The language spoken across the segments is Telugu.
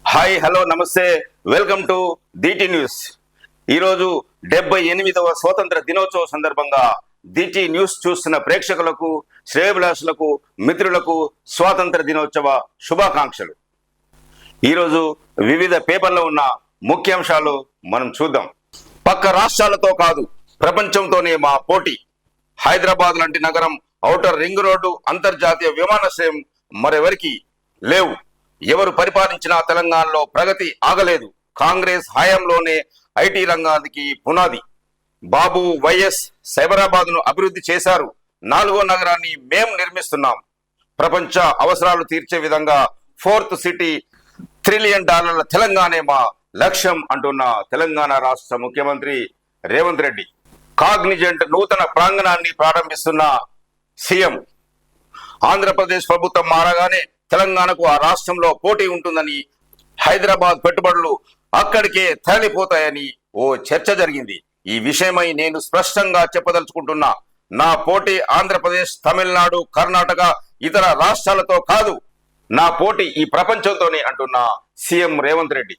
హాయ్ హలో నమస్తే వెల్కమ్ టు డిటి న్యూస్. ఈరోజు 78వ స్వాతంత్ర దినోత్సవ సందర్భంగా డిటి న్యూస్ చూస్తున్న ప్రేక్షకులకు, శ్రేయోభిలాషులకు, మిత్రులకు స్వాతంత్ర దినోత్సవ శుభాకాంక్షలు. ఈరోజు వివిధ పేపర్లో ఉన్న ముఖ్యాంశాలు మనం చూద్దాం. పక్క రాష్ట్రాలతో కాదు, ప్రపంచంతోనే మా పోటీ. హైదరాబాద్ లాంటి నగరం, ఔటర్ రింగ్ రోడ్డు, అంతర్జాతీయ విమానాశ్రయం మరెవరికి లేవు. ఎవరు పరిపాలించినా తెలంగాణలో ప్రగతి ఆగలేదు. కాంగ్రెస్ హయాంలోనే ఐటీ రంగానికి పునాది. బాబు వైఎస్ సైబరాబాద్ ను అభివృద్ధి చేశారు. 4వ నగరాన్ని మేం నిర్మిస్తున్నాం. ప్రపంచ అవసరాలు తీర్చే విధంగా 4th సిటీ, $1 ట్రిలియన్ తెలంగాణే మా లక్ష్యం అంటున్న తెలంగాణ రాష్ట్ర ముఖ్యమంత్రి రేవంత్ రెడ్డి. కాగ్నిజెంట్ నూతన ప్రాంగణాన్ని ప్రారంభిస్తున్న సీఎం. ఆంధ్రప్రదేశ్ ప్రభుత్వం మారగానే తెలంగాణకు ఆ రాష్ట్రంలో పోటీ ఉంటుందని, హైదరాబాద్ పెట్టుబడులు అక్కడికే తరలిపోతాయని ఓ చర్చ జరిగింది. ఈ విషయమై నేను స్పష్టంగా చెప్పదలుచుకుంటున్నా. నా పోటీ ఆంధ్రప్రదేశ్, తమిళనాడు, కర్ణాటక, ఇతర రాష్ట్రాలతో కాదు. నా పోటీ ఈ ప్రపంచంతోనే అంటున్న సీఎం రేవంత్ రెడ్డి.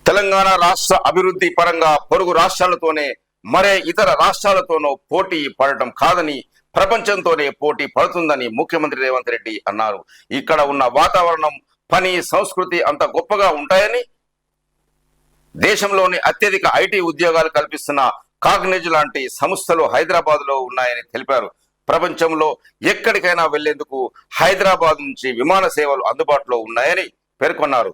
తెలంగాణ రాష్ట్ర అభివృద్ధి పరంగా పొరుగు రాష్ట్రాలతోనే, మరే ఇతర రాష్ట్రాలతోనో పోటీ పడటం కాదని, ప్రపంచంతోనే పోటీ పడుతుందని ముఖ్యమంత్రి రేవంత్ రెడ్డి అన్నారు. ఇక్కడ ఉన్న వాతావరణం, పని, సంస్కృతి అంత గొప్పగా ఉంటాయని, దేశంలోని అత్యధిక ఐటీ ఉద్యోగాలు కల్పిస్తున్న కాగ్నిజ్ లాంటి సంస్థలు హైదరాబాద్ లో ఉన్నాయని తెలిపారు. ప్రపంచంలో ఎక్కడికైనా వెళ్లేందుకు హైదరాబాద్ నుంచి విమాన సేవలు అందుబాటులో ఉన్నాయని పేర్కొన్నారు.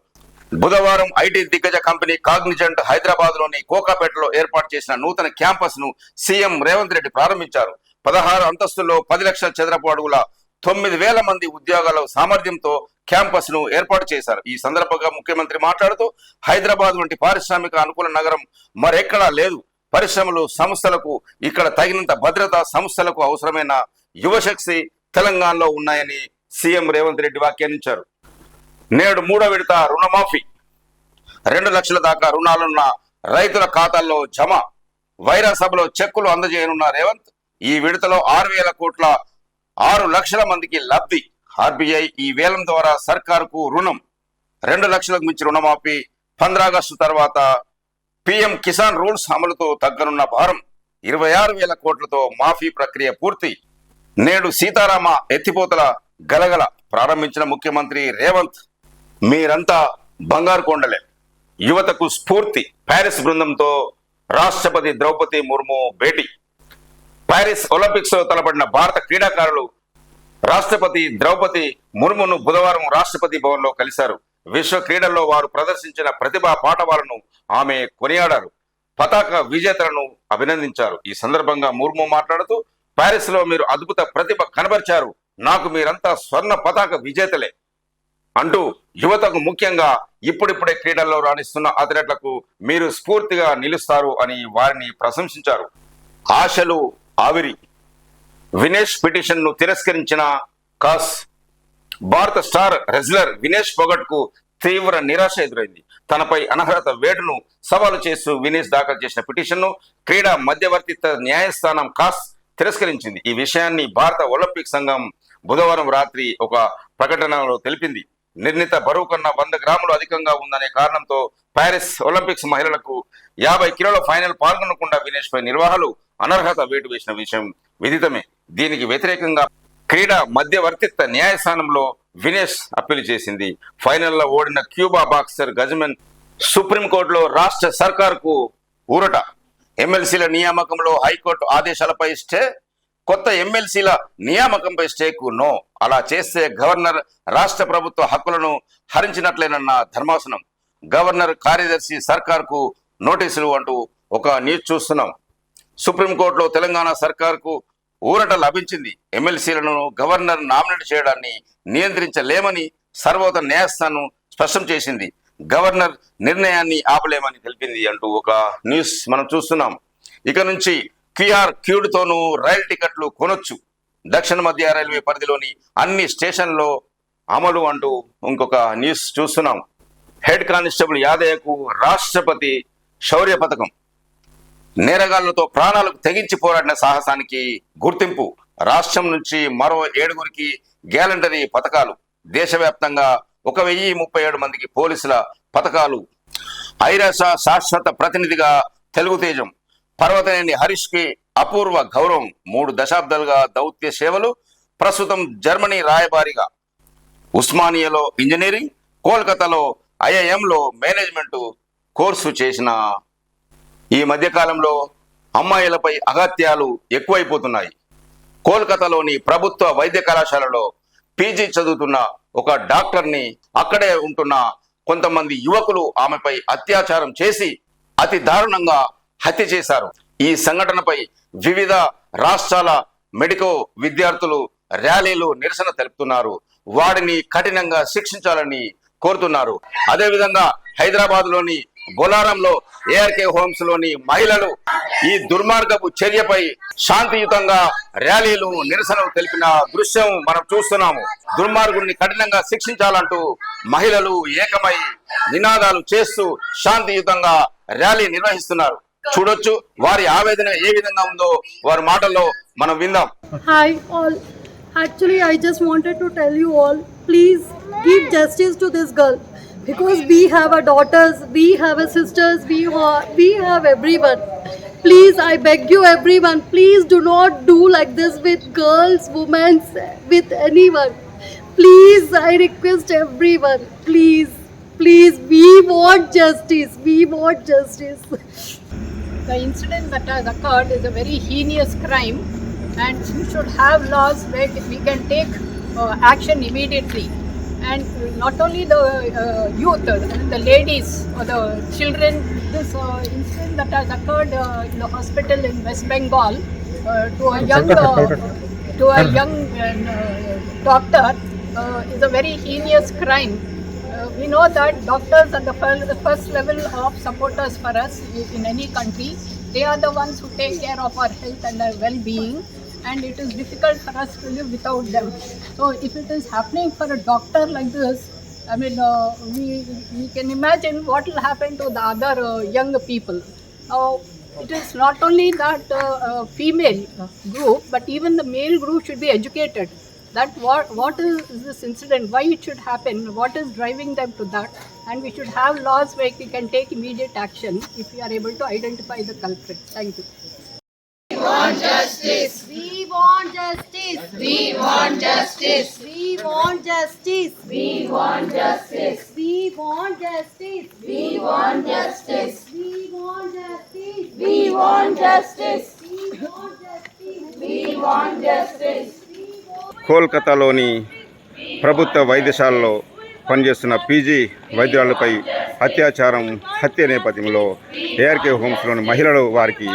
బుధవారం ఐటీ దిగ్గజ కంపెనీ కాగ్నిజెంట్ హైదరాబాద్ లోని కోకాపేటలో ఏర్పాటు చేసిన నూతన క్యాంపస్ ను సీఎం రేవంత్ రెడ్డి ప్రారంభించారు. 16 అంతస్తుల్లో 10 లక్షల చదరపు అడుగుల 9,000 మంది ఉద్యోగాల సామర్థ్యంతో క్యాంపస్ ను ఏర్పాటు చేశారు. ఈ సందర్భంగా ముఖ్యమంత్రి మాట్లాడుతూ, హైదరాబాద్ వంటి పారిశ్రామిక అనుకూల నగరం మరెక్కడా లేదు. పరిశ్రమలు, సంస్థలకు ఇక్కడ తగినంత భద్రత, సంస్థలకు అవసరమైన యువశక్తి తెలంగాణలో ఉన్నాయని సీఎం రేవంత్ రెడ్డి వ్యాఖ్యానించారు. నేడు 3వ విడత రుణమాఫీ. 2 లక్షల దాకా రుణాలున్న రైతుల ఖాతాల్లో జమ. వైరా సభలో చెక్కులు అందజేయనున్న రేవంత్. ఈ విడతలో 6,000 కోట్ల 6 లక్షల మందికి లబ్ధి. ఆర్బీఐ ఈ వేలం ద్వారా సర్కారుకు రుణం. 2 లక్షలకు మించి రుణమాఫీ. 15 ఆగస్టు తర్వాత పీఎం కిసాన్ రూల్స్ అమలుతో తగ్గనున్న భారం. 26,000 కోట్లతో మాఫీ ప్రక్రియ పూర్తి. నేడు సీతారామ ఎత్తిపోతల గలగల ప్రారంభించిన ముఖ్యమంత్రి రేవంత్. మీరంతా బంగారు కొండలే, యువతకు స్ఫూర్తి. ప్యారిస్ బృందంతో రాష్ట్రపతి ద్రౌపది ముర్ము భేటీ. ప్యారిస్ ఒలింపిక్స్ లో తలపడిన భారత క్రీడాకారులు రాష్ట్రపతి ద్రౌపది ముర్మును బుధవారం రాష్ట్రపతి భవన్ లో కలిశారు. విశ్వ క్రీడల్లో వారు ప్రదర్శించిన ప్రతిభా పాటవాలను ఆమె కొనియాడారు. పతాక విజేతలను అభినందించారు. ఈ సందర్భంగా ముర్ము మాట్లాడుతూ, ప్యారిస్ లో మీరు అద్భుత ప్రతిభ కనబరిచారు. నాకు మీరంతా స్వర్ణ పతాక విజేతలే అంటూ, యువతకు ముఖ్యంగా ఇప్పుడిప్పుడే క్రీడల్లో రాణిస్తున్న అథ్లెట్లకు మీరు స్ఫూర్తిగా నిలుస్తారు అని వారిని ప్రశంసించారు. ఆశలు ఆవిరి. వినేష్ పిటిషన్ ను తిరస్కరించిన కాస్. భారత స్టార్ రెజ్లర్ వినేష్ ఫోగట్ కు తీవ్ర నిరాశ ఎదురైంది. తనపై అనర్హత వేటును సవాలు చేస్తూ వినేష్ దాఖలు చేసిన పిటిషన్ ను క్రీడా మధ్యవర్తిత్వ న్యాయస్థానం కాస్ తిరస్కరించింది. ఈ విషయాన్ని భారత ఒలింపిక్ సంఘం బుధవారం రాత్రి ఒక ప్రకటనలో తెలిపింది. నిర్ణీత బరువు కన్నా 100 గ్రాములు అధికంగా ఉందనే కారణంతో ప్యారిస్ ఒలింపిక్స్ మహిళలకు 50 కిలోల ఫైనల్ పాల్గొనకుండా వినేష్ పై నిర్వాహకులు అనర్హత వేటు వేసిన విషయం విదితమే. దీనికి వ్యతిరేకంగా క్రీడా మధ్యవర్తిత్వ న్యాయస్థానంలో వినేష్ అప్పీల్ చేసింది. ఫైనల్లో ఓడిన క్యూబా బాక్సర్ గజమెన్ సుప్రీంకోర్టులో రాష్ట్ర సర్కార్కు ఊరట. ఎమ్మెల్సీల నియామకంలో హైకోర్టు ఆదేశాలపై స్టే. కొత్త ఎమ్మెల్సీల నియామకంపై స్టేకు నో. అలా చేస్తే గవర్నర్ రాష్ట్ర ప్రభుత్వ హక్కులను హరించినట్లేనన్న ధర్మాసనం. గవర్నర్ కార్యదర్శి సర్కార్కు నోటీసులు అంటూ ఒక న్యూస్ చూస్తున్నాం. సుప్రీంకోర్టులో తెలంగాణ సర్కార్కు ఊరట లభించింది. ఎమ్మెల్సీలను గవర్నర్ నామినేట్ చేయడాన్ని నియంత్రించలేమని సర్వోన్నత న్యాయస్థానం స్పష్టం చేసింది. గవర్నర్ నిర్ణయాన్ని ఆపలేమని తెలిపింది అంటూ ఒక న్యూస్ మనం చూస్తున్నాం. ఇక నుంచి క్యూఆర్ క్యూడ్తోనూ రైలు టికెట్లు కొనొచ్చు. దక్షిణ మధ్య రైల్వే పరిధిలోని అన్ని స్టేషన్లో అమలు అంటూ ఇంకొక న్యూస్ చూస్తున్నాం. హెడ్ కానిస్టేబుల్ యాదయ్యకు రాష్ట్రపతి శౌర్య పథకం. నేరగాళ్లతో ప్రాణాలకు తెగించి పోరాడిన సాహసానికి గుర్తింపు. రాష్ట్రం నుంచి మరో 7గురికి గ్యాలంటరీ పథకాలు. దేశవ్యాప్తంగా 1,037 మందికి పోలీసుల పథకాలు. ఐరాస శాశ్వత ప్రతినిధిగా తెలుగు తేజం. పర్వతనేని హరీష్ కి అపూర్వ గౌరవం. 3 దశాబ్దాలుగా దౌత్య సేవలు. ప్రస్తుతం జర్మనీ రాయబారిగా. ఉస్మానియాలో ఇంజనీరింగ్, కోల్కతాలో ఐఐఎంలో మేనేజ్మెంట్ కోర్సు చేసిన. ఈ మధ్యకాలంలో అమ్మాయిలపై అగత్యాలు ఎక్కువైపోతున్నాయి. కోల్కతాలోని ప్రభుత్వ వైద్య కళాశాలలో పీజీ చదువుతున్న ఒక డాక్టర్ని అక్కడే ఉంటున్న కొంతమంది యువకులు ఆమెపై అత్యాచారం చేసి అతి దారుణంగా హత్య చేశారు. ఈ సంఘటనపై వివిధ రాష్ట్రాల మెడికల్ విద్యార్థులు ర్యాలీలు నిరసన తెలుపుతున్నారు. వాడిని కఠినంగా శిక్షించాలని కోరుతున్నారు. అదేవిధంగా హైదరాబాద్ లోని బొలారంలో ఏఆర్కే హోమ్స్ లోని మహిళలు ఈ దుర్మార్గపు చర్యపై శాంతియుతంగా ర్యాలీలు నిరసనలు తెలిపిన దృశ్యం మనం చూస్తున్నాము. దుర్మార్గుల్ని కఠినంగా శిక్షించాలంటూ మహిళలు ఏకమై నినాదాలు చేస్తూ శాంతియుతంగా ర్యాలీ నిర్వహిస్తున్నారు. చూడొచ్చు వారి ఆవేదన ఏ విధంగా ఉందో వారి మాటల్లో మనం విందాం. Hi all. Actually, I just wanted to tell you all, please give justice to this girl because we have our daughters, we have our sisters, we have everyone. Please, I beg you everyone, please do not do like this with girls, women, with anyone. Please, I request everyone, please, we want justice, we want justice. The incident that has occurred is a very heinous crime, and we should have laws where we can take action immediately. And not only the youth, the ladies or the children. This incident that has occurred in the hospital in West Bengal to a young doctor is a very heinous crime. We know that doctors are the first level of supporters for us in any country. They are the ones who take care of our health and our well-being, and it is difficult for us to live without them. So if it is happening for a doctor like this, I mean, we can imagine what will happen to the other young people. Now, it is not only that female group, but even the male group should be educated. That what is this incident, why it should happen, what is driving them to that, and we should have laws where we can take immediate action if we are able to identify the culprit. Thank you. We want justice. We want justice. We want justice. We want justice. We want justice. We want justice. We want justice. We want justice. We want justice. We want justice. We want justice. కోల్కతాలోని ప్రభుత్వ వైద్యశాలలో పనిచేస్తున్న పీజీ వైద్యురాలపై హత్య నేపథ్యంలో ఏఆర్కే హోమ్స్లోని మహిళలు వారికి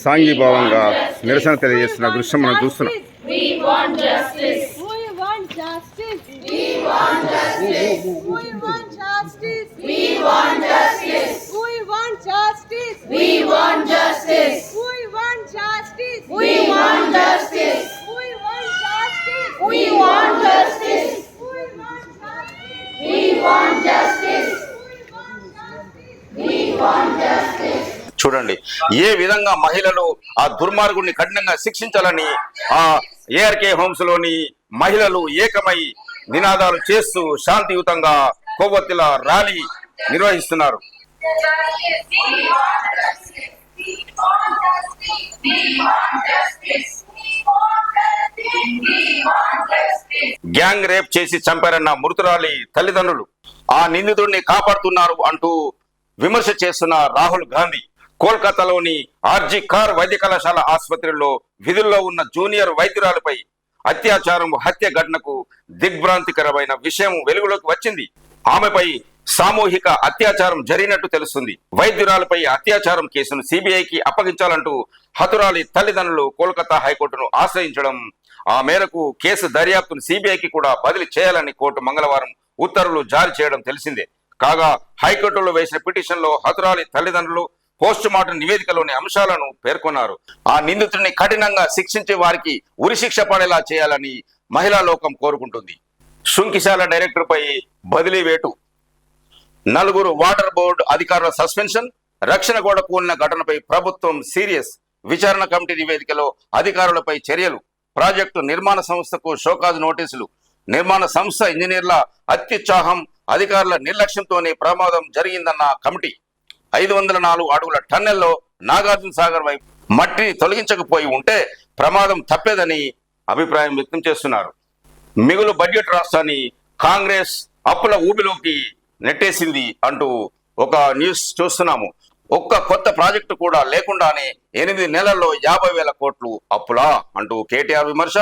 సాంఘీభావంగా నిరసన తెలియజేస్తున్న దృశ్యం మనం చూస్తున్నాం. We want justice. We want justice. We want justice. We want justice. We want justice. We want justice. We want justice. We want justice. We want justice. We want justice. We want justice. We want justice. We want justice. చూడండి ఏ విధంగా మహిళలు ఆ దుర్మార్గుడిని కఠినంగా శిక్షించాలని ఆ ఏఆర్కే హోమ్స్ లోని మహిళలు ఏకమై నినాదాలు చేస్తూ శాంతియుతంగా కొవ్వొత్తుల ర్యాలీ నిర్వహిస్తున్నారు. గ్యాంగ్ రేప్ చేసి చంపారన్న మృతురాలి తల్లిదండ్రులు ఆ నిందితుడిని కాపాడుతున్నారు అంటూ విమర్శ చేస్తున్న రాహుల్ గాంధీ. కోల్కతాలోని ఆర్జీ కార్ వైద్య కళాశాల ఆసుపత్రిలో విధుల్లో ఉన్న జూనియర్ వైద్యురాలపై అత్యాచారం హత్య ఘటనకు దిగ్భ్రాంతికరమైన విషయం వెలుగులోకి వచ్చింది. ఆమెపై సామూహిక అత్యాచారం జరిగినట్టు తెలుస్తుంది. వైద్యురాలపై అత్యాచారం కేసును సిబిఐకి అప్పగించాలంటూ హతురాలి తల్లిదండ్రులు కోల్కతా హైకోర్టును ఆశ్రయించడం, ఆ మేరకు కేసు దర్యాప్తును సిబిఐకి కూడా బదిలీ చేయాలని కోర్టు మంగళవారం ఉత్తర్వులు జారీ చేయడం తెలిసిందే. కాగా హైకోర్టులో వేసిన పిటిషన్లో హతురాలి తల్లిదండ్రులు పోస్ట్ మార్టం నివేదికలోని అంశాలను పేర్కొన్నారు. ఆ నిందితుడిని కఠినంగా శిక్షించే వారికి ఉరిశిక్ష పడేలా చేయాలని మహిళా లోకం కోరుకుంటుంది. సుంకిశాల డైరెక్టర్ పై బదిలీ వేటు, 4 వాటర్ బోర్డు అధికారుల సస్పెన్షన్, రక్షణ గోడ కూలిన ఘటనపై ప్రభుత్వం సీరియస్, విచారణ కమిటీ నివేదికలో అధికారులపై చర్యలు, ప్రాజెక్టు నిర్మాణ సంస్థకు షోకాజ్ నోటీసులు, నిర్మాణ సంస్థ ఇంజనీర్ల అత్యుత్సాహం, అధికారుల నిర్లక్ష్యంతోనే ప్రమాదం జరిగిందన్న కమిటీ. 504 అడుగుల టన్నెల్లో నాగార్జున సాగర్ వైపు మట్టిని తొలగించకపోయి ఉంటే ప్రమాదం తప్పేదని అభిప్రాయం వ్యక్తం చేస్తున్నారు. మిగులు బడ్జెట్ రాష్ట్రాన్ని కాంగ్రెస్ అప్పుల ఊబిలోకి నెట్టేసింది అంటూ ఒక న్యూస్ చూస్తున్నాము. ఒక్క కొత్త ప్రాజెక్టు కూడా లేకుండానే 8 నెలల్లో 50,000 కోట్లు అప్పులా అంటూ కేటీఆర్ విమర్శ.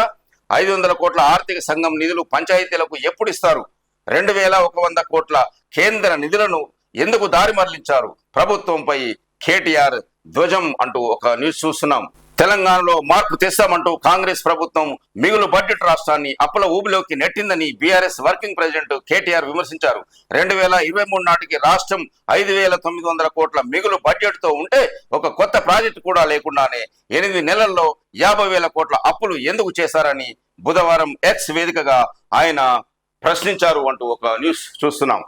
500 కోట్ల ఆర్థిక సంఘం నిధులు పంచాయతీలకు ఎప్పుడు ఇస్తారు? 2,100 కోట్ల కేంద్ర నిధులను ఎందుకు దారి మరలించారు? ప్రభుత్వంపై కేటీఆర్ ధ్వజం అంటూ ఒక న్యూస్ చూస్తున్నాం. తెలంగాణలో మార్పు తెస్తామంటూ కాంగ్రెస్ ప్రభుత్వం మిగులు బడ్జెట్ రాష్ట్రాన్ని అప్పుల ఊబిలోకి నెట్టిందని బీఆర్ఎస్ వర్కింగ్ ప్రెసిడెంట్ కేటీఆర్ విమర్శించారు. 2023 నాటికి రాష్ట్రం 5,900 కోట్ల మిగులు బడ్జెట్ తో ఉంటే ఒక కొత్త ప్రాజెక్టు కూడా లేకుండానే 8 నెలల్లో 50,000 కోట్ల అప్పులు ఎందుకు చేశారని బుధవారం ఎక్స్ వేదికగా ఆయన ప్రశ్నించారు అంటూ ఒక న్యూస్ చూస్తున్నాం.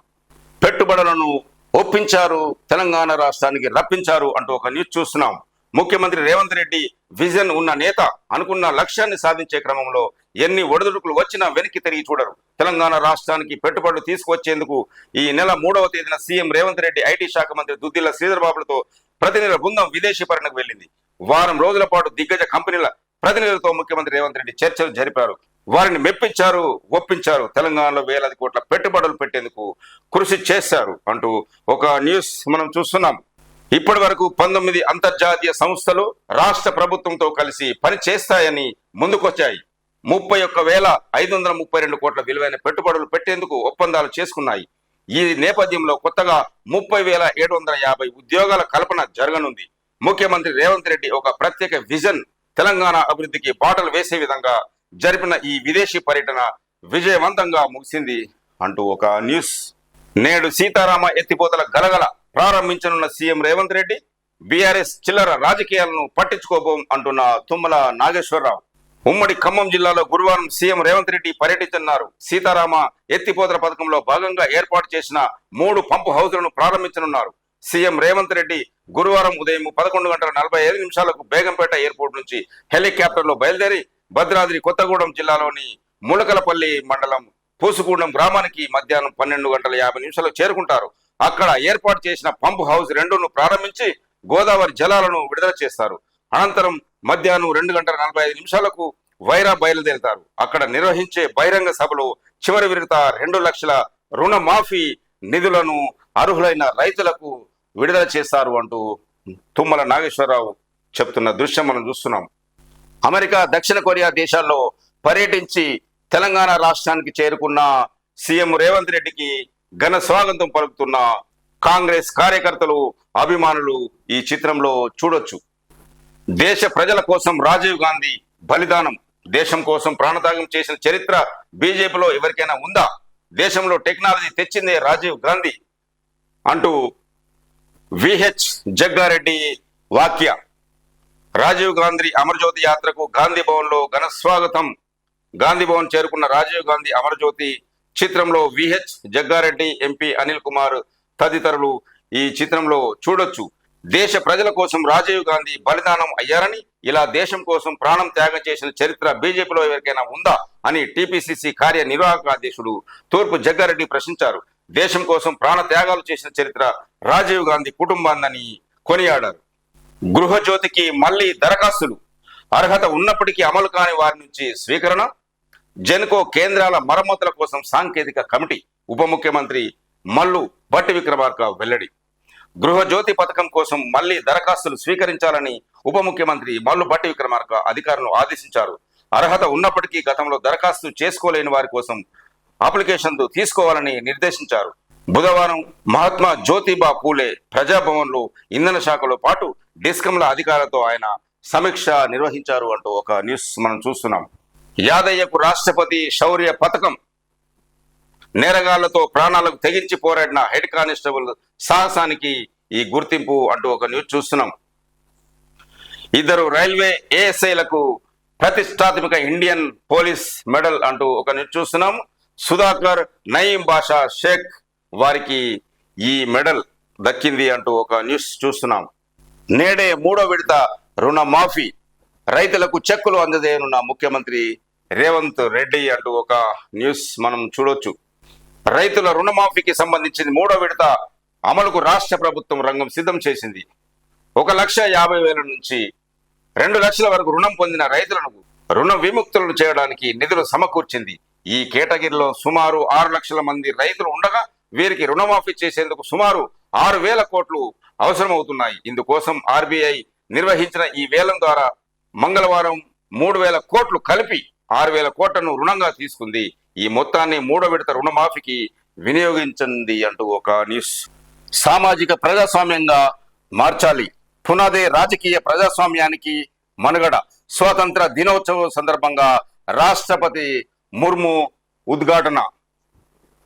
పెట్టుబడులను ఒప్పించారు, తెలంగాణ రాష్ట్రానికి రప్పించారు అంటూ ఒక న్యూస్ చూస్తున్నాం. ముఖ్యమంత్రి రేవంత్ రెడ్డి విజన్ ఉన్న నేత. అనుకున్న లక్ష్యాన్ని సాధించే క్రమంలో ఎన్ని ఒడిదుడుకులు వచ్చినా వెనక్కి తిరిగి చూడరు. తెలంగాణ రాష్ట్రానికి పెట్టుబడులు తీసుకువచ్చేందుకు ఈ నెల 3వ తేదీన సీఎం రేవంత్ రెడ్డి ఐటీ శాఖ మంత్రి దుద్దిల్ల శ్రీధర్ బాబులతో ప్రతినిధుల బృందం విదేశీ పర్యటనకు వెళ్ళింది. వారం రోజుల పాటు దిగ్గజ కంపెనీల ప్రతినిధులతో ముఖ్యమంత్రి రేవంత్ రెడ్డి చర్చలు జరిపారు. వారిని మెప్పించారు, ఒప్పించారు. తెలంగాణలో వేలాది కోట్ల పెట్టుబడులు పెట్టేందుకు కృషి చేశారు అంటూ ఒక న్యూస్ మనం చూస్తున్నాం. ఇప్పటి వరకు 19 అంతర్జాతీయ సంస్థలు రాష్ట్ర ప్రభుత్వంతో కలిసి పని చేస్తాయని ముందుకొచ్చాయి. 31,532 కోట్ల విలువైన పెట్టుబడులు పెట్టేందుకు ఒప్పందాలు చేసుకున్నాయి. ఈ నేపథ్యంలో కొత్తగా 30,750 ఉద్యోగాల కల్పన జరగనుంది. ముఖ్యమంత్రి రేవంత్ రెడ్డి ఒక ప్రత్యేక విజన్, తెలంగాణ అభివృద్ధికి బాటలు వేసే విధంగా జరిపిన ఈ విదేశీ పర్యటన విజయవంతంగా ముగిసింది అంటూ ఒక న్యూస్. నేడు సీతారామ ఎత్తిపోతల గలగల ప్రారంభించనున్న సీఎం రేవంత్ రెడ్డి బీఆర్ఎస్ చిల్లర రాజకీయాలను పట్టించుకోబోం అంటున్న తుమ్మల నాగేశ్వరరావు. ఉమ్మడి ఖమ్మం జిల్లాలో గురువారం సీఎం రేవంత్ రెడ్డి పర్యటించనున్నారు. సీతారామ ఎత్తిపోతల పథకంలో భాగంగా ఏర్పాటు చేసిన 3 పంపు హౌజులను ప్రారంభించనున్నారు. సీఎం రేవంత్ రెడ్డి గురువారం ఉదయం 11:45 బేగంపేట ఎయిర్పోర్ట్ నుంచి హెలికాప్టర్లో బయలుదేరి భద్రాద్రి కొత్తగూడెం జిల్లాలోని ములకలపల్లి మండలం పూసుగూడెం గ్రామానికి మధ్యాహ్నం 12:50 చేరుకుంటారు. అక్కడ ఏర్పాటు చేసిన పంపు హౌస్ 2ను ప్రారంభించి గోదావరి జలాలను విడుదల చేస్తారు. అనంతరం మధ్యాహ్నం 2:45 వైరా బయలుదేరుతారు. అక్కడ నిర్వహించే బహిరంగ సభలో చివరి విడత 2 లక్షల రుణమాఫీ నిధులను అర్హులైన రైతులకు విడుదల చేస్తారు అంటూ తుమ్మల నాగేశ్వరరావు చెప్తున్న దృశ్యం మనం చూస్తున్నాం. అమెరికా, దక్షిణ కొరియా దేశాల్లో పర్యటించి తెలంగాణ రాష్ట్రానికి చేరుకున్న సీఎం రేవంత్ రెడ్డికి ఘన స్వాగతం పలుకుతున్న కాంగ్రెస్ కార్యకర్తలు, అభిమానులు ఈ చిత్రంలో చూడొచ్చు. దేశ ప్రజల కోసం రాజీవ్ గాంధీ బలిదానం, దేశం కోసం ప్రాణత్యాగం చేసిన చరిత్ర బీజేపీలో ఎవరికైనా ఉందా? దేశంలో టెక్నాలజీ తెచ్చిందే రాజీవ్ గాంధీ అంటూ విహెచ్ జగ్గారెడ్డి వాక్య. రాజీవ్ గాంధీ అమరజ్యోతి యాత్రకు గాంధీ భవన్ లో ఘన స్వాగతం. గాంధీ భవన్ చేరుకున్న రాజీవ్ గాంధీ అమరజ్యోతి చిత్రంలో విహెచ్ జగ్గారెడ్డి, ఎంపీ అనిల్ కుమార్ తదితరులు ఈ చిత్రంలో చూడొచ్చు. దేశ ప్రజల కోసం రాజీవ్ గాంధీ బలిదానం అయ్యారని, ఇలా దేశం కోసం ప్రాణం త్యాగం చేసిన చరిత్ర బీజేపీలో ఎవరికైనా ఉందా అని టీపీసీసీ కార్యనిర్వాహక అధ్యక్షుడు తూర్పు జగ్గారెడ్డి ప్రశ్నించారు. దేశం కోసం ప్రాణ త్యాగాలు చేసిన చరిత్ర రాజీవ్ గాంధీ కుటుంబాందని కొనియాడారు. గృహజ్యోతికి మళ్లీ దరఖాస్తులు, అర్హత ఉన్నప్పటికీ అమలు కాని వారి నుంచి స్వీకరణ. జెన్కో కేంద్రాల మరమ్మతుల కోసం సాంకేతిక కమిటీ. ఉప ముఖ్యమంత్రి మల్లు భట్టి విక్రమార్క వెల్లడి. గృహజ్యోతి పథకం కోసం మళ్లీ దరఖాస్తులు స్వీకరించాలని ఉప ముఖ్యమంత్రి మల్లు భట్టి విక్రమార్క అధికారులను ఆదేశించారు. అర్హత ఉన్నప్పటికీ గతంలో దరఖాస్తు చేసుకోలేని వారి కోసం అప్లికేషన్లు తీసుకోవాలని నిర్దేశించారు. బుధవారం మహాత్మా జ్యోతిబా పూలే ప్రజాభవన్లో ఇంధన శాఖలో పాటు డిస్కంల అధికారులతో ఆయన సమీక్ష నిర్వహించారు అంటూ ఒక న్యూస్ మనం చూస్తున్నాం. యాదయ్యకు రాష్ట్రపతి శౌర్య పథకం. నేరగాళ్లతో ప్రాణాలకు తెగించి పోరాడిన హెడ్ కానిస్టేబుల్ సాహసానికి ఈ గుర్తింపు అంటూ ఒక న్యూస్ చూస్తున్నాం. 2 రైల్వే ఏఎస్ఐలకు ప్రతిష్టాత్మక ఇండియన్ పోలీస్ మెడల్ అంటూ ఒక న్యూస్ చూస్తున్నాం. సుధాకర్, నయీం బాషా షేక్ వారికి ఈ మెడల్ దక్కింది అంటూ ఒక న్యూస్ చూస్తున్నాం. నేడే 3వ విడత రుణమాఫీ, రైతులకు చెక్కులు అందజేయనున్న ముఖ్యమంత్రి రేవంత్ రెడ్డి అంటూ ఒక న్యూస్ మనం చూడొచ్చు. రైతుల రుణమాఫీకి సంబంధించిన 3వ విడత అమలుకు రాష్ట్ర ప్రభుత్వం రంగం సిద్ధం చేసింది. 1,50,000 నుంచి 2 లక్షల వరకు రుణం పొందిన రైతులను రుణ విముక్తులను చేయడానికి నిధులు సమకూర్చింది. ఈ కేటగిరీలో సుమారు 6 లక్షల మంది రైతులు ఉండగా వీరికి రుణమాఫీ చేసేందుకు సుమారు 6,000 కోట్లు అవసరమవుతున్నాయి. ఇందుకోసం ఆర్బీఐ నిర్వహించిన ఈ వేలం ద్వారా మంగళవారం 3,000 కోట్లు కలిపి 6,000 కోట్లను రుణంగా తీసుకుంది. ఈ మొత్తాన్ని 3వ విడత రుణమాఫీకి వినియోగించింది అంటూ ఒక న్యూస్. సామాజిక ప్రజాస్వామ్యంగా మార్చాలి, పునాదే రాజకీయ ప్రజాస్వామ్యానికి మనుగడ. స్వాతంత్ర దినోత్సవం సందర్భంగా రాష్ట్రపతి ముర్ము ఉద్ఘాటన.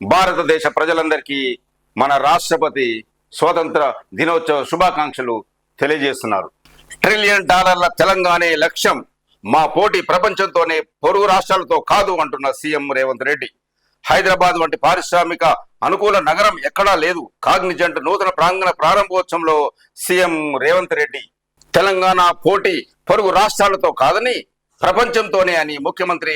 భారతదేశ ప్రజలందరికీ మన రాష్ట్రపతి స్వాతంత్ర దినోత్సవ శుభాకాంక్షలు తెలియజేస్తున్నారు. $1 ట్రిలియన్ తెలంగాణే లక్ష్యం, మా పోటీ ప్రపంచంతోనే, పొరుగు రాష్ట్రాలతో కాదు అంటున్న సీఎం రేవంత్ రెడ్డి. హైదరాబాద్ వంటి పారిశ్రామిక అనుకూల నగరం ఎక్కడా లేదు. కాగ్నిజెంట్ నూతన ప్రాంగణ ప్రారంభోత్సవంలో సీఎం రేవంత్ రెడ్డి తెలంగాణ పోటీ పొరుగు రాష్ట్రాలతో కాదని ప్రపంచంతోనే అని ముఖ్యమంత్రి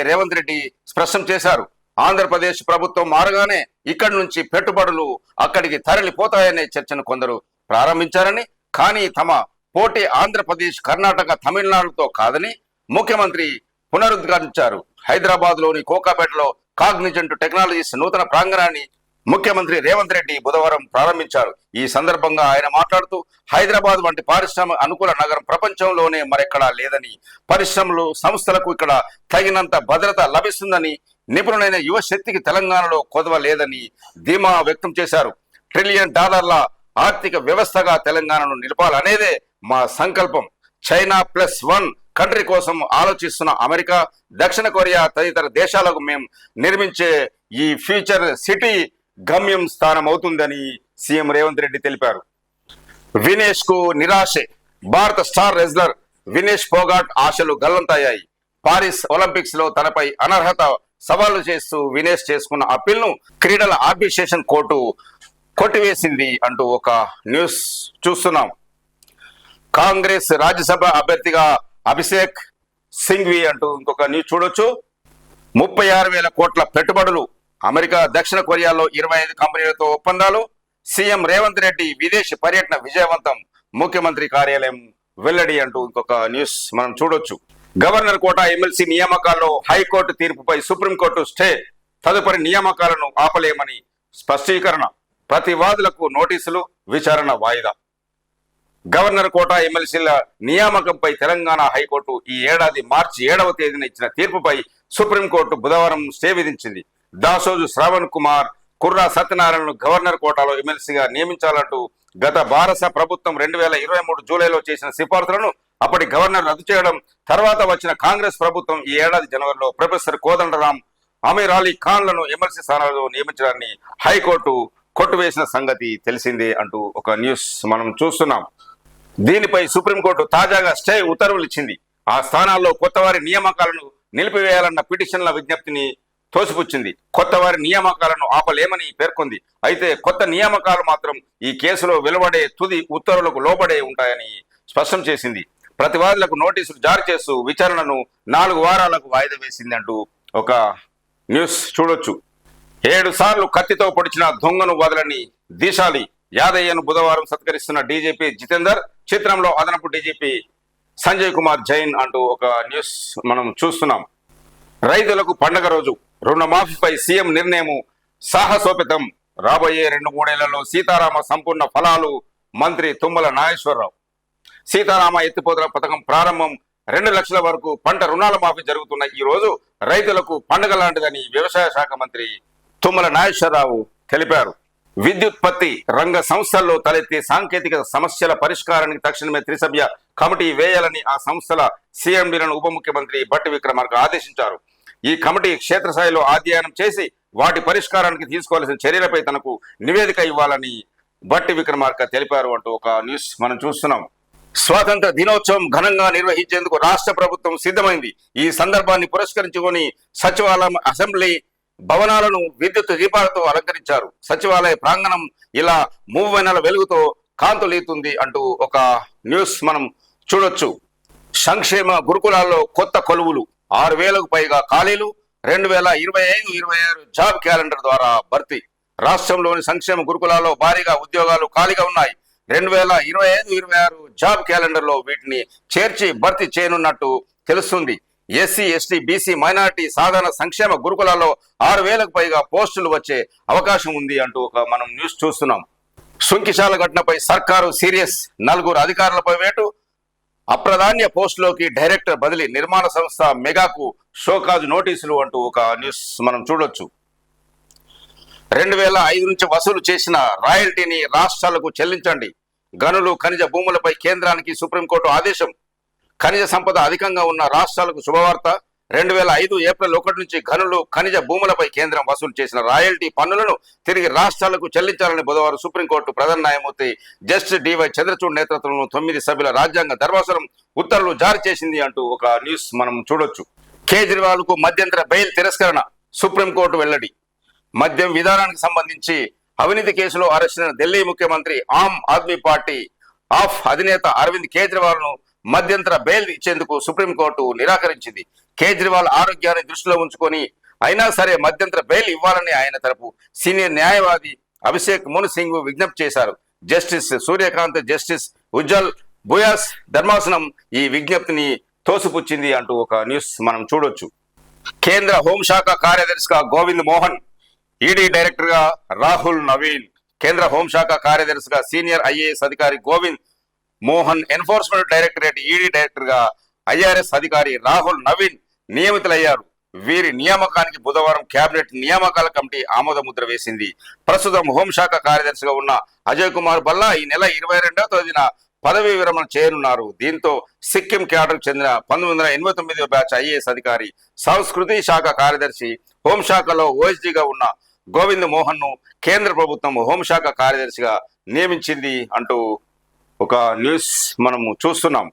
రేవంత్ రెడ్డి స్పష్టం చేశారు. ఆంధ్రప్రదేశ్ ప్రభుత్వం మారగానే ఇక్కడి నుంచి పెట్టుబడులు అక్కడికి తరలిపోతాయనే చర్చను కొందరు ప్రారంభించారని, కానీ తమ పోటీ ఆంధ్రప్రదేశ్, కర్ణాటక, తమిళనాడుతో కాదని ముఖ్యమంత్రి పునరుద్ఘాటించారు. హైదరాబాద్ లోని కోకాపేటలో కాగ్నిజెంట్ టెక్నాలజీస్ నూతన ప్రాంగణాన్ని ముఖ్యమంత్రి రేవంత్ రెడ్డి బుధవారం ప్రారంభించారు. ఈ సందర్భంగా ఆయన మాట్లాడుతూ హైదరాబాద్ వంటి పారిశ్రామిక అనుకూల నగరం ప్రపంచంలోనే మరెక్కడా లేదని, పరిశ్రమలు, సంస్థలకు ఇక్కడ తగినంత భద్రత లభిస్తుందని, నిపుణులైన యువ శక్తికి తెలంగాణలో కొదవ లేదని ధీమా వ్యక్తం చేశారు. $1 ట్రిలియన్ ఆర్థిక వ్యవస్థగా తెలంగాణను నిలపాలనేదే మా సంకల్పం. చైనా +1 కంట్రీ కోసం ఆలోచిస్తున్న అమెరికా, దక్షిణ కొరియా తదితర దేశాలకు మేము నిర్మించే ఈ ఫ్యూచర్ సిటీ గమ్యం స్థానం అవుతుందని సీఎం రేవంత్ రెడ్డి తెలిపారు. వినేష్ కు నిరాశే. భారత స్టార్ రెజ్లర్ వినేష్ ఫోగాట్ ఆశలు గల్లంతయ్యాయి. పారిస్ ఒలింపిక్స్ లో తనపై అనర్హత సవాలు చేస్తూ వినేష్ చేసుకున్న అప్పీల్ ను క్రీడల ఆర్బిట్రేషన్ కోర్టు కొట్టివేసింది అంటూ ఒక న్యూస్ చూస్తున్నాం. కాంగ్రెస్ రాజ్యసభ అభ్యర్థిగా అభిషేక్ సింఘ్వి అంటూ ఇంకొక న్యూస్ చూడొచ్చు. 36,000 కోట్ల పెట్టుబడులు, అమెరికా, దక్షిణ కొరియాలో 25 కంపెనీలతో ఒప్పందాలు. సీఎం రేవంత్ రెడ్డి విదేశీ పర్యటన విజయవంతం, ముఖ్యమంత్రి కార్యాలయం వెల్లడి అంటూ ఇంకొక న్యూస్ మనం చూడొచ్చు. గవర్నర్ కోట ఎమ్మెల్సీ నియామకాల్లో హైకోర్టు తీర్పుపై సుప్రీంకోర్టు స్టే, తదుపరి నియామకాలను ఆపలేమని స్పష్టీకరణ. ప్రతివాదులకు నోటీసులు, విచారణ వాయిదా. గవర్నర్ కోట ఎమ్మెల్సీల నియామకంపై తెలంగాణ హైకోర్టు ఈ ఏడాది మార్చి 7వ తేదీన ఇచ్చిన తీర్పుపై సుప్రీంకోర్టు బుధవారం స్టే విధించింది. దాసోజు శ్రావణ్ కుమార్, కుర్రా సత్యనారాయణను గవర్నర్ కోటాలో ఎమ్మెల్సీగా నియమించాలంటూ గత భారత ప్రభుత్వం 2023 జూలైలో చేసిన సిఫార్సులను అప్పటి గవర్నర్ రద్దు చేయడం, తర్వాత వచ్చిన కాంగ్రెస్ ప్రభుత్వం ఈ ఏడాది జనవరిలో ప్రొఫెసర్ కోదండరాం, అమీర్ అలీ ఖాన్లను ఎమ్మెల్సీ స్థానాల్లో నియమించడాన్ని హైకోర్టు కొట్టువేసిన సంగతి తెలిసిందే అంటూ ఒక న్యూస్ మనం చూస్తున్నాం. దీనిపై సుప్రీంకోర్టు తాజాగా స్టే ఉత్తర్వులు ఇచ్చింది. ఆ స్థానాల్లో కొత్తవారి నియామకాలను నిలిపివేయాలన్న పిటిషన్ల విజ్ఞప్తిని తోసిపుచ్చింది. కొత్తవారి నియామకాలను ఆపలేమని పేర్కొంది. అయితే కొత్త నియామకాలు మాత్రం ఈ కేసులో వెలువడే తుది ఉత్తర్వులకు లోబడే ఉంటాయని స్పష్టం చేసింది. ప్రతివాదులకు నోటీసులు జారీ చేస్తూ విచారణను 4 వారాలకు వాయిదా వేసింది అంటూ ఒక న్యూస్ చూడొచ్చు. 7 సార్లు కత్తితో పొడిచిన దొంగను వదలని దీశాలి యాదయ్యను బుధవారం సత్కరిస్తున్న డీజీపీ జితేందర్, చిత్రంలో అదనపు డీజీపీ సంజయ్ కుమార్ జైన్ అంటూ ఒక న్యూస్ మనం చూస్తున్నాం. రైతులకు పండగ రోజు, రుణమాఫీపై సీఎం నిర్ణయం సాహసోపేతం. రాబోయే 2-3 ఏళ్లలో సీతారామ సంపూర్ణ ఫలాలు. మంత్రి తుమ్మల నాగేశ్వరరావు. సీతారామ ఎత్తిపోతల పథకం ప్రారంభం, 2 లక్షల వరకు పంట రుణాల మాఫీ జరుగుతున్న ఈ రోజు రైతులకు పండుగ లాంటిదని వ్యవసాయ శాఖ మంత్రి తుమ్మల నాగేశ్వరరావు తెలిపారు. విద్యుత్పత్తి రంగ సంస్థల్లో తలెత్తే సాంకేతిక సమస్యల పరిష్కారానికి తక్షణమే 3 సభ్య కమిటీ వేయాలని ఆ సంస్థల సీఎండీలను ఉప ముఖ్యమంత్రి బట్టి విక్రమార్క ఆదేశించారు. ఈ కమిటీ క్షేత్రస్థాయిలో అధ్యయనం చేసి వాటి పరిష్కారానికి తీసుకోవాల్సిన చర్యలపై తనకు నివేదిక ఇవ్వాలని బట్టి విక్రమార్క తెలిపారు అంటూ ఒక న్యూస్ మనం చూస్తున్నాం. స్వాతంత్ర దినోత్సవం ఘనంగా నిర్వహించేందుకు రాష్ట్ర ప్రభుత్వం సిద్ధమైంది. ఈ సందర్భాన్ని పురస్కరించుకొని సచివాలయం, అసెంబ్లీ భవనాలను విద్యుత్ దీపాలతో అలంకరించారు. సచివాలయ ప్రాంగణం ఇలా మూవెన్నెల వెలుగుతో కాంతులీతుంది అంటూ ఒక న్యూస్ మనం చూడొచ్చు. సంక్షేమ గురుకులాల్లో కొత్త కొలువులు, 6,000కు పైగా ఖాళీలు, 2025-26 జాబ్ క్యాలెండర్ ద్వారా భర్తీ. రాష్ట్రంలోని సంక్షేమ గురుకులాల్లో భారీగా ఉద్యోగాలు ఖాళీగా ఉన్నాయి. 2025-26 జాబ్ క్యాలెండర్ లో వీటిని చేర్చి భర్తీ చేయనున్నట్టు తెలుస్తుంది. ఎస్సీ, ఎస్టీ, బీసీ, మైనారిటీ సాధారణ సంక్షేమ గురుకులాల్లో 6,000కు పైగా పోస్టులు వచ్చే అవకాశం ఉంది అంటూ మనం న్యూస్ చూస్తున్నాం. సుంకిశాల ఘటనపై సర్కారు సీరియస్, 4 అధికారులపై వేటు, అప్రధాన్య పోస్టులోకి డైరెక్టర్ బదిలీ, నిర్మాణ సంస్థ మెగాకు షోకాజ్ నోటీసులు అంటూ ఒక న్యూస్ మనం చూడొచ్చు. 2005 నుంచి వసూలు చేసిన రాయల్టీని రాష్ట్రాలకు చెల్లించండి. గనులు, ఖనిజ భూములపై కేంద్రానికి సుప్రీంకోర్టు ఆదేశం. ఖనిజ సంపద అధికంగా ఉన్న రాష్ట్రాలకు శుభవార్త. 2005 ఏప్రిల్ 1 నుంచి గనులు, ఖనిజ భూములపై కేంద్రం వసూలు చేసిన రాయల్టీ పన్నులను తిరిగి రాష్ట్రాలకు చెల్లించాలని బుధవారం సుప్రీంకోర్టు ప్రధాన న్యాయమూర్తి జస్టిస్ డివై చంద్రచూడ్ నేతృత్వంలో 9 సభ్యుల రాజ్యాంగ ధర్మాసనం ఉత్తర్వులు జారీ చేసింది అంటూ ఒక న్యూస్ మనం చూడొచ్చు. కేజ్రీవాల్ కు మధ్యంతర బెయిల్ తిరస్కరణ, సుప్రీంకోర్టు వెల్లడి. మద్యం విధానానికి సంబంధించి అవినీతి కేసులో అరెస్టైన ఢిల్లీ ముఖ్యమంత్రి, ఆమ్ ఆద్మీ పార్టీ ఆఫ్ అధినేత అరవింద్ కేజ్రీవాల్ ను మధ్యంతర బెయిల్ ఇచ్చేందుకు సుప్రీంకోర్టు నిరాకరించింది. కేజ్రీవాల్ ఆరోగ్యాన్ని దృష్టిలో ఉంచుకొని అయినా సరే మధ్యంతర బెయిల్ ఇవ్వాలని ఆయన తరపు సీనియర్ న్యాయవాది అభిషేక్ మను సింగ్ విజ్ఞప్తి చేశారు. జస్టిస్ సూర్యకాంత్, జస్టిస్ ఉజ్జల్ బుయాస్ ధర్మాసనం ఈ విజ్ఞప్తిని తోసిపుచ్చింది అంటూ ఒక న్యూస్ మనం చూడొచ్చు. కేంద్ర హోంశాఖ కార్యదర్శిగా గోవింద్ మోహన్, ఈడీ డైరెక్టర్ గా రాహుల్ నవీన్. కేంద్ర హోంశాఖ కార్యదర్శిగా సీనియర్ ఐఏఎస్ అధికారి Govind Mohan, enforcement directorate ED director గా ఐఆర్ఎస్ అధికారి రాహుల్ నవీన్ నియమితులయ్యారు. వీరి నియామకానికి బుధవారం కేబినెట్ నియామకాల కమిటీ ఆమోద ముద్ర వేసింది. ప్రస్తుతం హోంశాఖ కార్యదర్శిగా ఉన్న అజయ్ కుమార్ భల్లా ఈ నెల 22వ తేదీన పదవీ విరమణ చేయనున్నారు. దీంతో సిక్కిం క్యాడర్కు చెందిన 1989 బ్యాచ్ ఐఏఎస్ అధికారి, సంస్కృతి శాఖ కార్యదర్శి, హోంశాఖలో ఓఎస్డీగా ఉన్న గోవింద్ మోహన్ ను కేంద్ర ప్రభుత్వం హోంశాఖ కార్యదర్శిగా నియమించింది అంటూ ఒక న్యూస్ మనము చూస్తున్నాం.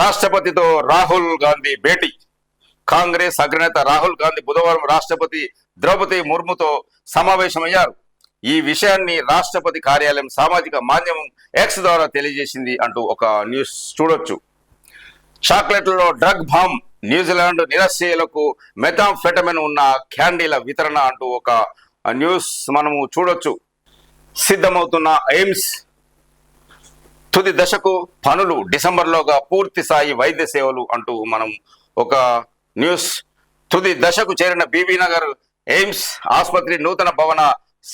రాష్ట్రపతితో రాహుల్ గాంధీ భేటీ. కాంగ్రెస్ అగ్రనేత రాహుల్ గాంధీ బుధవారం రాష్ట్రపతి ద్రౌపది ముర్ముతో సమావేశమయ్యారు. ఈ విషయాన్ని రాష్ట్రపతి కార్యాలయం సామాజిక మాధ్యమం ఎక్స్ ద్వారా తెలియజేసింది అంటూ ఒక న్యూస్ చూడొచ్చు. చాక్లెట్లలో డ్రగ్ బాంబ్, న్యూజిలాండ్ నిరసనలకు మెథాంఫెటమిన్ ఉన్న క్యాండీల వితరణ అంటూ ఒక న్యూస్ మనము చూడొచ్చు. సిద్ధమవుతున్న ఎయిమ్స్ తుది దశకు పనులు, డిసెంబర్లోగా పూర్తి స్థాయి వైద్య సేవలు అంటూ మనం ఒక న్యూస్. తుది దశకు చేరిన బీబీ నగర్ ఎయిమ్స్ ఆసుపత్రి నూతన భవన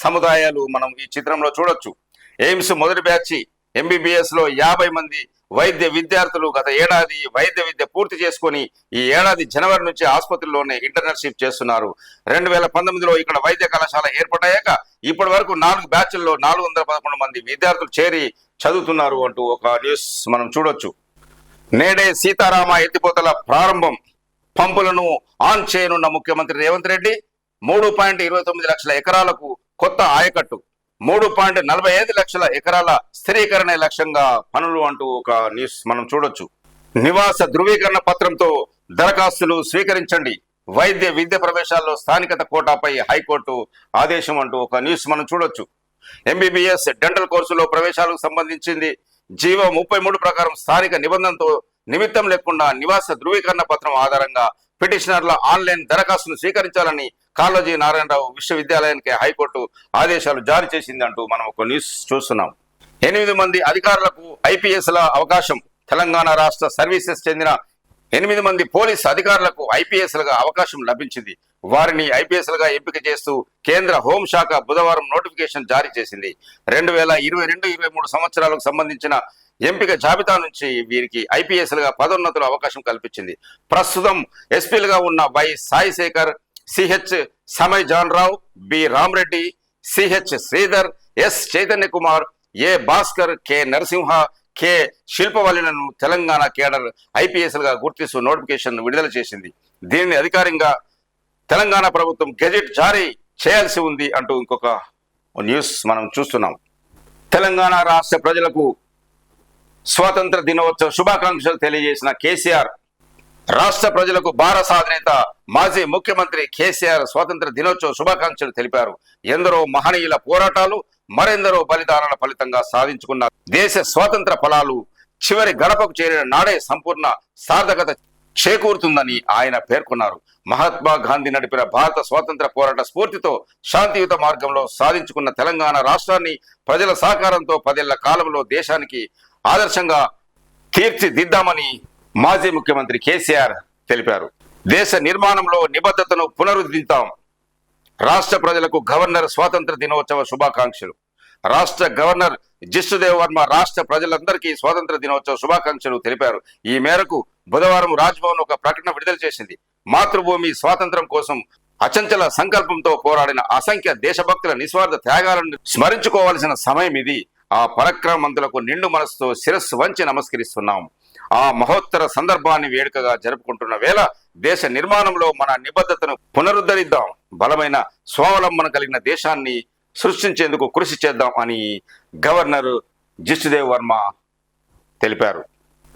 సముదాయాలు మనం ఈ చిత్రంలో చూడొచ్చు. ఎయిమ్స్ మొదటి బ్యాచ్ ఎంబీబీఎస్ లో 50 మంది వైద్య విద్యార్థులు గత ఏడాది వైద్య విద్య పూర్తి చేసుకుని ఈ ఏడాది జనవరి నుంచి ఆసుపత్రిలోనే ఇంటర్న్షిప్ చేస్తున్నారు. 2019లో ఇక్కడ వైద్య కళాశాల ఏర్పాటయ్యాక ఇప్పటి వరకు 4 బ్యాచ్ల్లో 411 మంది విద్యార్థులు చేరి చదువుతున్నారు అంటూ ఒక న్యూస్ మనం చూడొచ్చు. నేడే సీతారామ ఎత్తిపోతల ప్రారంభం. పంపులను ఆన్ చేయనున్న ముఖ్యమంత్రి రేవంత్ రెడ్డి. 3.29 లక్షల ఎకరాలకు కొత్త ఆయకట్టు, 3.45 లక్షల ఎకరాల స్థిరీకరణ లక్ష్యంగా పనులు అంటూ ఒక న్యూస్ మనం చూడొచ్చు. నివాస ధృవీకరణ పత్రంతో దరఖాస్తులు స్వీకరించండి. వైద్య విద్య ప్రవేశాల్లో స్థానికత కోటాపై హైకోర్టు ఆదేశం అంటూ ఒక న్యూస్ మనం చూడొచ్చు. ఎంబీబీఎస్ డెంటల్ కోర్సులో ప్రవేశాలకు సంబంధించింది జీవో 33 ప్రకారం స్థానిక నిబంధనతో నిమిత్తం లేకుండా నివాస ధృవీకరణ పత్రం ఆధారంగా పిటిషనర్ల ఆన్లైన్ దరఖాస్తును స్వీకరించాలని కాళోజీ నారాయణరావు విశ్వవిద్యాలయానికి హైకోర్టు ఆదేశాలు జారీ చేసింది అంటూ మనం ఒక న్యూస్ చూస్తున్నాం. 8 మంది అధికారులకు ఐపీఎస్ల అవకాశం. తెలంగాణ రాష్ట్ర సర్వీసెస్ చెందిన 8 మంది పోలీస్ అధికారులకు ఐపీఎస్లుగా అవకాశం లభించింది. వారిని ఐపీఎస్లుగా ఎంపిక చేస్తూ కేంద్ర హోంశాఖ బుధవారం నోటిఫికేషన్ జారీ చేసింది. 2022-23 సంవత్సరాలకు సంబంధించిన ఎంపిక జాబితా నుంచి వీరికి ఐపీఎస్లుగా పదోన్నతుల అవకాశం కల్పించింది. ప్రస్తుతం ఎస్పీలుగా ఉన్న Y Sai Shekar, CH Samay John Rao, B Ramareddy, CH Sridhar, S Chaitanya Kumar, A Bhaskar, K Narasimha, K శిల్పవల్లిలను తెలంగాణ కేడర్ ఐపీఎస్లుగా గుర్తిస్తూ నోటిఫికేషన్ విడుదల చేసింది. దీనిని అధికారికంగా తెలంగాణ ప్రభుత్వం గెజెట్ జారీ చేయాల్సి ఉంది అంటూ ఇంకొక న్యూస్ మనం చూస్తున్నాం. తెలంగాణ రాష్ట్ర ప్రజలకు స్వాతంత్ర దినోత్సవ శుభాకాంక్షలు తెలియజేసిన కేసీఆర్. రాష్ట్ర ప్రజలకు భారత అధినేత మాజీ ముఖ్యమంత్రి కేసీఆర్ స్వాతంత్ర దినోత్సవ శుభాకాంక్షలు తెలిపారు. ఎందరో మహనీయుల పోరాటాలు, మరెందరో బలిదానాల ఫలితంగా సాధించుకున్న దేశ స్వాతంత్ర ఫలాలు చివరి గడపకు చేరిన నాడే సంపూర్ణ సార్థకత చేకూరుతుందని ఆయన పేర్కొన్నారు. మహాత్మా గాంధీ నడిపిన భారత స్వాతంత్ర పోరాట స్ఫూర్తితో శాంతియుత మార్గంలో సాధించుకున్న తెలంగాణ రాష్ట్రాన్ని ప్రజల సహకారంతో 10 ఏళ్ల కాలంలో దేశానికి ఆదర్శంగా తీర్చిదిద్దామని మాజీ ముఖ్యమంత్రి కేసీఆర్ తెలిపారు. దేశ నిర్మాణంలో నిబద్ధతను పునరుద్ధరిద్దాం. రాష్ట్ర ప్రజలకు గవర్నర్ స్వాతంత్ర దినోత్సవ శుభాకాంక్షలు. రాష్ట్ర గవర్నర్ జిష్ణుదేవ్ వర్మ రాష్ట్ర ప్రజలందరికీ స్వాతంత్ర దినోత్సవ శుభాకాంక్షలు తెలిపారు. ఈ మేరకు బుధవారం రాజ్భవన్ ఒక ప్రకటన విడుదల చేసింది. మాతృభూమి స్వాతంత్రం కోసం అచంచల సంకల్పంతో పోరాడిన అసంఖ్య దేశభక్తుల నిస్వార్థ త్యాగాలను స్మరించుకోవాల్సిన సమయం ఇది. ఆ పరాక్రమవంతులకు నిండు మనసుతో శిరస్సు వంచి నమస్కరిస్తున్నాం. ఆ మహోత్తర సందర్భాన్ని వేడుకగా జరుపుకుంటున్న వేళ దేశ నిర్మాణంలో మన నిబద్ధతను పునరుద్ధరిద్దాం. బలమైన స్వావలంబన కలిగిన దేశాన్ని సృష్టించేందుకు కృషి చేద్దాం అని గవర్నర్ జిష్ణుదేవ్ వర్మ తెలిపారు.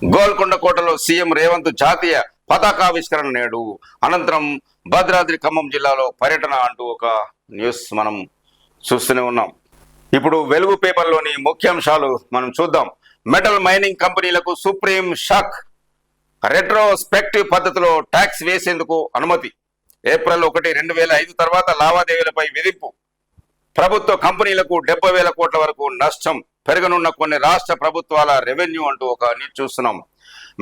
గోల్కొండ కోటలో సీఎం రేవంత్ జాతీయ పతాకావిష్కరణ నేడు. అనంతరం భద్రాద్రి ఖమ్మం జిల్లాలో పర్యటన అంటూ ఒక న్యూస్ మనం చూస్తూనే ఉన్నాం. ఇప్పుడు వెలుగు పేపర్లోని ముఖ్యాంశాలు మనం చూద్దాం. మెటల్ మైనింగ్ కంపెనీలకు సుప్రీం షాక్. రెట్రోస్పెక్టివ్ పద్ధతిలో ట్యాక్స్ వేసేందుకు అనుమతి. ఏప్రిల్ 1, 2005 తర్వాత లావాదేవీలపై విధింపు. ప్రభుత్వ కంపెనీలకు 70,000 కోట్ల వరకు నష్టం. పెరగనున్న కొన్ని రాష్ట్ర ప్రభుత్వాల రెవెన్యూ అంటూ ఒక న్యూస్ చూస్తున్నాం.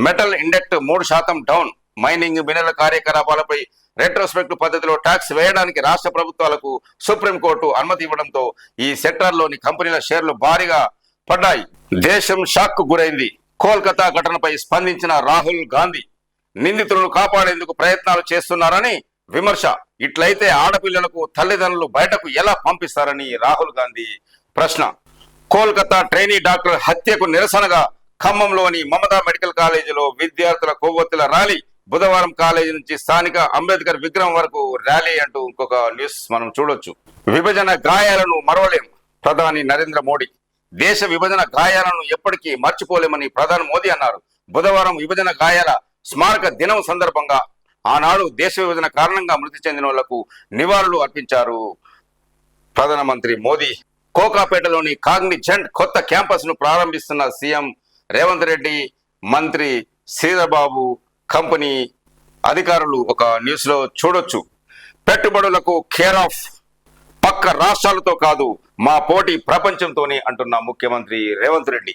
Metal index 3% down. Mining mineral కార్యకలాపాలపై రెట్రోస్పెక్టివ్ పద్ధతిలో ట్యాక్స్ వేయడానికి రాష్ట్ర ప్రభుత్వాలకు సుప్రీంకోర్టు అనుమతి ఇవ్వడంతో ఈ సెక్టార్లోని కంపెనీల షేర్లు భారీగా పడ్డాయి. దేశం షాక్ గురైంది. కోల్కతా ఘటనపై స్పందించిన రాహుల్ గాంధీ నిందితులను కాపాడేందుకు ప్రయత్నాలు చేస్తున్నారని విమర్శ. ఇట్లయితే ఆడపిల్లలకు తల్లిదండ్రులు బయటకు ఎలా పంపిస్తారని రాహుల్ గాంధీ ప్రశ్న. కోల్కతా ట్రైనీ డాక్టర్ హత్యకు నిరసనగా ఖమ్మంలోని మమతా మెడికల్ కాలేజీలో విద్యార్థుల కొవ్వొత్తుల ర్యాలీ. బుధవారం కాలేజీ నుంచి స్థానిక అంబేద్కర్ విగ్రహం వరకు ర్యాలీ అంటూ ఇంకొక న్యూస్ మనం చూడొచ్చు. విభజన గాయాలను మరవలేం. ప్రధాని నరేంద్ర మోడీ. దేశ విభజన గాయాలను ఎప్పటికీ మర్చిపోలేమని ప్రధాని మోదీ అన్నారు. బుధవారం విభజన గాయాల స్మారక దినం సందర్భంగా ఆనాడు దేశ విభజన కారణంగా మృతి చెందిన వాళ్లకు నివాళులు అర్పించారు ప్రధానమంత్రి మోదీ. కోకాపేటలోని కాగ్నిజెంట్ కొత్త క్యాంపస్ ను ప్రారంభిస్తున్న సీఎం రేవంత్ రెడ్డి, మంత్రి శ్రీధర్బాబు, కంపెనీ అధికారులు ఒక న్యూస్ లో చూడొచ్చు. పెట్టుబడులకు కేర్ ఆఫ్. పక్క రాష్ట్రాలతో కాదు, మా పోటీ ప్రపంచంతోనే అంటున్న ముఖ్యమంత్రి రేవంత్ రెడ్డి.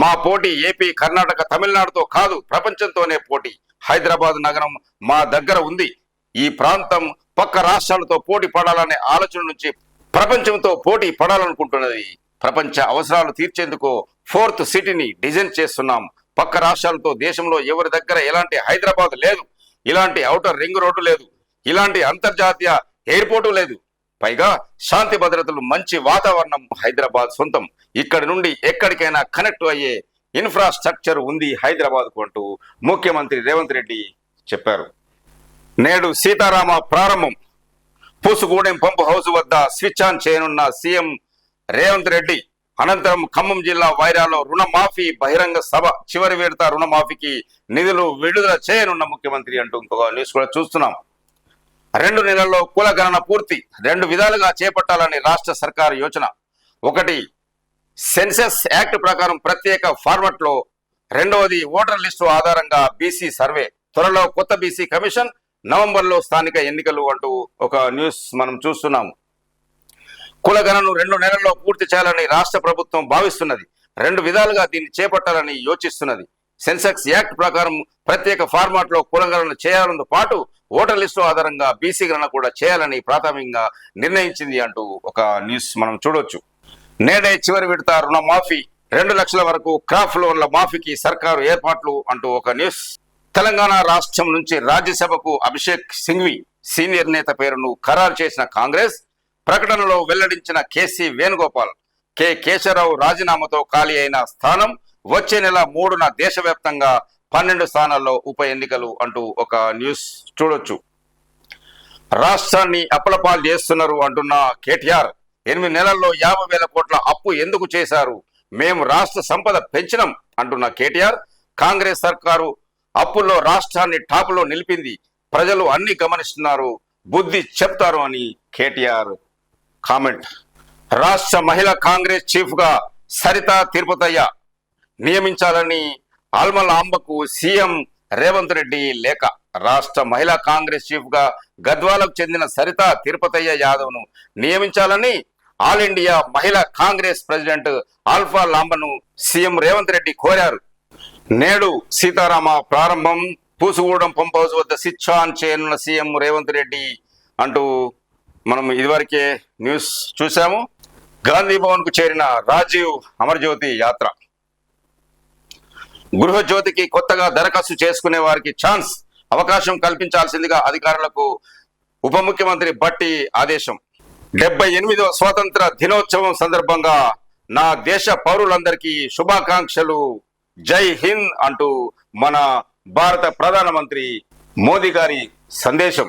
మా పోటీ ఏపీ, కర్ణాటక, తమిళనాడుతో కాదు, ప్రపంచంతోనే పోటీ. హైదరాబాద్ నగరం మా దగ్గర ఉంది. ఈ ప్రాంతం పక్క రాష్ట్రాలతో పోటీ పడాలనే ఆలోచన నుంచి ప్రపంచంతో పోటీ పడాలనుకుంటున్నది. ప్రపంచ అవసరాలు తీర్చేందుకు 4th సిటీని డిజైన్ చేస్తున్నాం. పక్క రాష్ట్రాలతో దేశంలో ఎవరి దగ్గర ఎలాంటి హైదరాబాద్ లేదు, ఇలాంటి ఔటర్ రింగ్ రోడ్డు లేదు, ఇలాంటి అంతర్జాతీయ ఎయిర్పోర్టు లేదు. పైగా శాంతి భద్రతలు, మంచి వాతావరణం హైదరాబాద్ సొంతం. ఇక్కడి నుండి ఎక్కడికైనా కనెక్ట్ అయ్యే ఇన్ఫ్రాస్ట్రక్చర్ ఉంది హైదరాబాద్కు అంటూ ముఖ్యమంత్రి రేవంత్ రెడ్డి చెప్పారు. నేడు సీతారామ ప్రారంభం. పూసుగూడెం పంపు హౌస్ వద్ద స్విచ్ ఆన్ చేయనున్న సీఎం రేవంత్ రెడ్డి. అనంతరం ఖమ్మం జిల్లా వైరాలో రుణమాఫీ బహిరంగ సభ. చివరి విడత రుణమాఫీకి నిధులు విడుదల చేయనున్న ముఖ్యమంత్రి అంటూ ఇంకొక న్యూస్ కూడా చూస్తున్నాం. 2 నెలల్లో కుల గణన పూర్తి. 2 విధాలుగా చేపట్టాలని రాష్ట్ర సర్కారు యోచన. 1 సెన్సెస్ యాక్ట్ ప్రకారం ప్రత్యేక ఫార్మాట్ లో, 2వది ఓటర్ లిస్టు ఆధారంగా బీసీ సర్వే. త్వరలో కొత్త బీసీ కమిషన్, నవంబర్లో స్థానిక ఎన్నికలు అంటూ ఒక న్యూస్ మనం చూస్తున్నాం. కుల గణను 2 నెలల్లో పూర్తి చేయాలని రాష్ట్ర ప్రభుత్వం భావిస్తున్నది. 2 విధాలుగా దీన్ని చేపట్టాలని యోచిస్తున్నది. సెన్సెక్స్ యాక్ట్ ప్రకారం ప్రత్యేక ఫార్మాట్ లో కుల గణన చేయాలతో పాటు ఓటర్ లిస్టు ఆధారంగా బీసీ గణన కూడా చేయాలని ప్రాథమికంగా నిర్ణయించింది అంటూ ఒక న్యూస్ మనం చూడొచ్చు. నేడే చివరి విడత రుణమాఫీ. 2 లక్షల వరకు క్రాప్ లోన్ల మాఫీకి సర్కారు ఏర్పాట్లు అంటూ ఒక న్యూస్. తెలంగాణ రాష్ట్రం నుంచి రాజ్యసభకు అభిషేక్ సింఘ్వి సీనియర్ నేత పేరును ఖరారు చేసిన కాంగ్రెస్. ప్రకటనలో వెల్లడించిన కేసీ వేణుగోపాల్. కె కేశవరావు రాజీనామాతో ఖాళీ అయిన స్థానం. వచ్చే నెల 3న దేశవ్యాప్తంగా 12 స్థానాల్లో ఉప ఎన్నికలు అంటూ ఒక న్యూస్ చూడొచ్చు. రాష్ట్రాన్ని అప్పులపాలు చేస్తున్నారు అంటున్న కేటీఆర్. 8 నెలల్లో 50,000 కోట్ల అప్పు ఎందుకు చేశారు? మేము రాష్ట్ర సంపద పెంచినాం అంటున్న కేటీఆర్. కాంగ్రెస్ సర్కారు అప్పుల్లో రాష్ట్రాన్ని టాపులో నిలిపింది. ప్రజలు అన్ని గమనిస్తున్నారు, బుద్ధి చెప్తారు అని కేటీఆర్ కామెంట్. రాష్ట్ర మహిళా కాంగ్రెస్ చీఫ్ గా సరితా తిరుపతయ్య నియమించాలని ఆల్మల అంబకు సీఎం రేవంత్ రెడ్డి లేఖ. రాష్ట్ర మహిళా కాంగ్రెస్ చీఫ్ గా గద్వాలకు చెందిన సరిత తిరుపతయ్య యాదవ్ ను నియమించాలని all India Mahila Congress president ఆల్ఫా లాంబను సీఎం రేవంత్ రెడ్డి కోరారు. నేడు సీతారామ ప్రారంభం, పూసుగూడెం పంప్ హౌస్ వద్ద స్విచ్ ఆన్ చేయనున్న సీఎం రేవంత్ రెడ్డి అంటూ మనం ఇదివరకే న్యూస్ చూసాము. గాంధీ భవన్ కు చేరిన రాజీవ్ అమర్జ్యోతి యాత్ర. గృహజ్యోతికి కొత్తగా దరఖాస్తు చేసుకునే వారికి అవకాశం కల్పించాల్సిందిగా అధికారులకు ఉప ముఖ్యమంత్రి భట్టి ఆదేశం. 78వ స్వాతంత్ర దినోత్సవం సందర్భంగా నా దేశ పౌరులందరికీ శుభాకాంక్షలు, జై హింద్ అంటూ మన భారత ప్రధానమంత్రి మోదీ గారి సందేశం.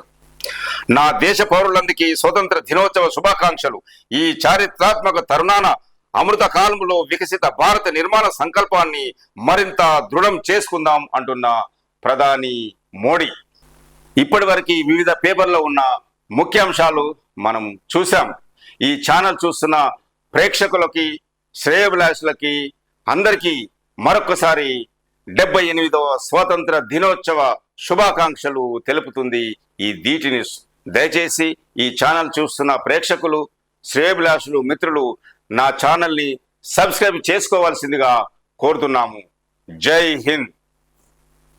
నా దేశ పౌరులందరికీ స్వతంత్ర దినోత్సవ శుభాకాంక్షలు. ఈ చారిత్రాత్మక తరుణాన అమృత కాలంలో వికసిత భారత నిర్మాణ సంకల్పాన్ని మరింత దృఢం చేసుకుందాం అంటున్న ప్రధాని మోడీ. ఇప్పటి వరకు వివిధ పేపర్లో ఉన్న ముఖ్యాంశాలు మనం చూసాం. ఈ ఛానల్ చూస్తున్న ప్రేక్షకులకి, శ్రేయోభిలాషులకి అందరికీ మరొకసారి 78వ స్వాతంత్ర దినోత్సవ శుభాకాంక్షలు తెలుపుతుంది ఈ DT న్యూస్. దయచేసి ఈ ఛానల్ చూస్తున్న ప్రేక్షకులు, శ్రేయోభిలాషులు, మిత్రులు నా ఛానల్ని సబ్స్క్రైబ్ చేసుకోవాల్సిందిగా కోరుతున్నాము. జై హింద్.